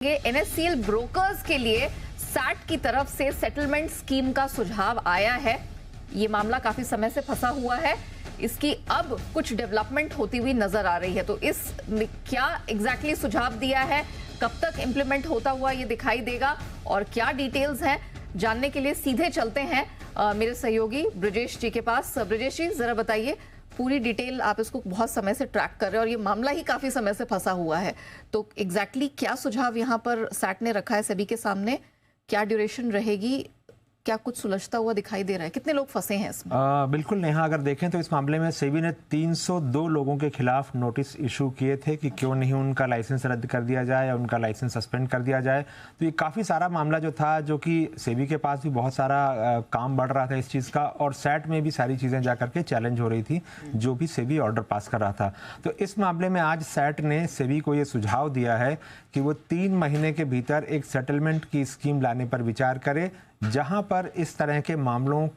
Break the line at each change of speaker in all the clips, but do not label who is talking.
NSCL brokers के लिए set की तरफ से सेटलमेंट स्कीम का सुझाव आया है। ये मामला काफी समय से फंसा हुआ है। इसकी अब कुछ डेवलपमेंट होती हुई नजर आ रही है। तो इस क्या एग्जैक्टली सुझाव दिया है, कब तक इंप्लीमेंट होता हुआ ये दिखाई देगा और क्या डिटेल्स हैं, जानने के लिए सीधे चलते हैं मेरे सहयोगी ब्रजेश जी के पास। ब्रजेश जी, जरा बताइए पूरी डिटेल। आप इसको बहुत समय से ट्रैक कर रहे हैं और ये मामला ही काफी समय से फंसा हुआ है, तो एग्जैक्टली क्या सुझाव यहाँ पर सैट ने रखा है सभी के सामने, क्या ड्यूरेशन रहेगी, क्या कुछ सुलझता हुआ दिखाई दे रहा है, कितने लोग फंसे हैं इसमें?
बिल्कुल नेहा, अगर देखें तो इस मामले में सेबी ने 302 लोगों के खिलाफ नोटिस इशू किए थे कि क्यों नहीं उनका लाइसेंस रद्द कर दिया जाए या उनका लाइसेंस सस्पेंड कर दिया जाए। तो ये काफ़ी सारा मामला जो था, जो कि सेबी के पास भी बहुत सारा काम बढ़ रहा था इस चीज़ का, और सैट में भी सारी चीज़ें जा करके चैलेंज हो रही थी जो भी सेबी ऑर्डर पास कर रहा था। तो इस मामले में आज सैट ने सेबी को ये सुझाव दिया है कि वो 3 महीने के भीतर एक सेटलमेंट की स्कीम लाने पर विचार करे, जहां पर इस तरह के मामलों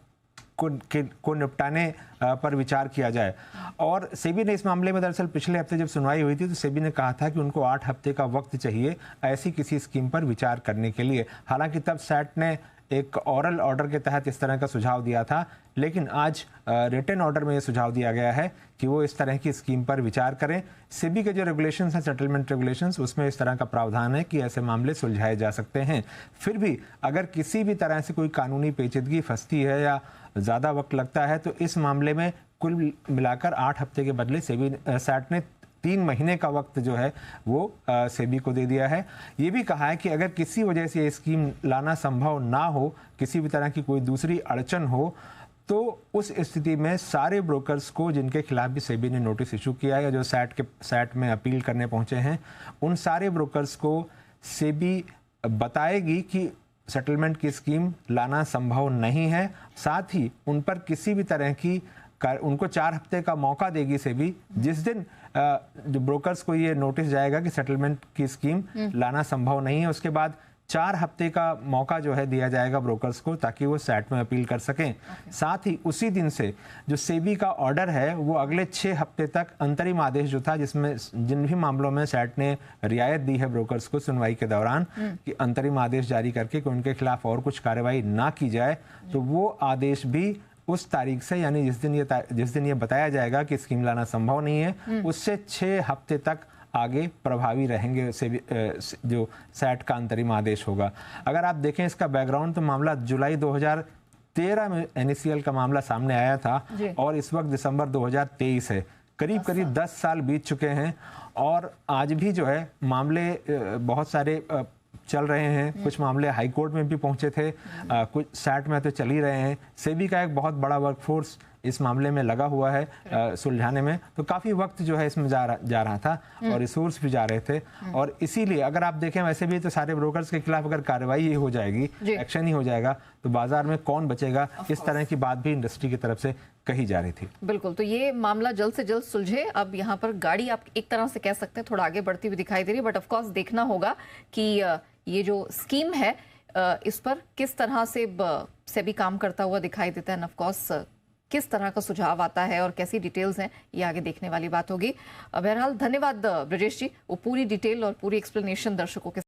को निपटाने पर विचार किया जाए। और सेबी ने इस मामले में दरअसल पिछले हफ्ते जब सुनवाई हुई थी तो सेबी ने कहा था कि उनको 8 हफ्ते का वक्त चाहिए ऐसी किसी स्कीम पर विचार करने के लिए। हालांकि तब सैट ने एक ओरल ऑर्डर के तहत इस तरह का सुझाव दिया था, लेकिन आज रिटन ऑर्डर में यह सुझाव दिया गया है कि वो इस तरह की स्कीम पर विचार करें। सेबी के जो रेगुलेशंस हैं, सेटलमेंट रेगुलेशंस, उसमें इस तरह का प्रावधान है कि ऐसे मामले सुलझाए जा सकते हैं। फिर भी अगर किसी भी तरह से कोई कानूनी पेचीदगी फंसती है या ज़्यादा वक्त लगता है तो इस मामले में कुल मिलाकर 8 हफ्ते के बदले सैट ने 3 महीने का वक्त जो है वो सेबी को दे दिया है। ये भी कहा है कि अगर किसी वजह से ये स्कीम लाना संभव ना हो, किसी भी तरह की कोई दूसरी अड़चन हो, तो उस स्थिति में सारे ब्रोकर्स को जिनके खिलाफ भी सेबी ने नोटिस इशू किया है या जो सैट में अपील करने पहुंचे हैं, उन सारे ब्रोकर्स को सेबी बताएगी कि सेटलमेंट की स्कीम लाना संभव नहीं है। साथ ही उन पर किसी भी तरह की उनको 4 हफ्ते का मौका देगी सेबी। जिस दिन जो ब्रोकर्स को ये नोटिस जाएगा कि सेटलमेंट की स्कीम लाना संभव नहीं है, उसके बाद 4 हफ्ते का मौका जो है दिया जाएगा ब्रोकर्स को, ताकि वो सैट में अपील कर सकें। साथ ही उसी दिन से जो सेबी का ऑर्डर है वो अगले 6 हफ्ते तक अंतरिम आदेश जो था, जिसमें जिन भी मामलों में सैट ने रियायत दी है ब्रोकर्स को सुनवाई के दौरान कि अंतरिम आदेश जारी करके कि उनके खिलाफ और कुछ कार्रवाई ना की जाए, तो वो आदेश भी उस तारीख से, यानी जिस दिन ये बताया जाएगा कि स्कीम लाना संभव नहीं है, उससे 6 हफ्ते तक आगे प्रभावी रहेंगे जो सैट का अंतरिम आदेश होगा। अगर आप देखें इसका बैकग्राउंड, तो मामला जुलाई 2013 में एनएससीएल का मामला सामने आया था और इस वक्त दिसंबर 2023 है। करीब 10 साल बीत चुके हैं और आज भी जो है मामले बहुत सारे चल रहे हैं। कुछ मामले हाई कोर्ट में भी पहुंचे थे, कुछ सैट में तो चल ही रहे हैं। सेबी का एक बहुत बड़ा वर्कफोर्स इस मामले में लगा हुआ है सुलझाने में, तो काफ़ी वक्त जो है इसमें जा रहा था और रिसोर्स भी जा रहे थे। और इसीलिए अगर आप देखें, वैसे भी तो सारे ब्रोकर्स के खिलाफ अगर कार्रवाई ही हो जाएगी, एक्शन ही हो जाएगा, तो बाजार में कौन बचेगा, इस तरह की बात भी इंडस्ट्री की तरफ से कही जा रही थी।
बिल्कुल, तो ये मामला जल्द से जल्द सुलझे। अब यहाँ पर गाड़ी आप एक तरह से कह सकते हैं थोड़ा आगे बढ़ती हुई दिखाई दे रही है, बट ऑफकोर्स देखना होगा कि ये जो स्कीम है इस पर किस तरह से भी काम करता हुआ दिखाई देता है। ऑफकोर्स किस तरह का सुझाव आता है और कैसी डिटेल्स हैं, ये आगे देखने वाली बात होगी। बहरहाल धन्यवाद ब्रजेश जी, वो पूरी डिटेल और पूरी एक्सप्लेनेशन दर्शकों के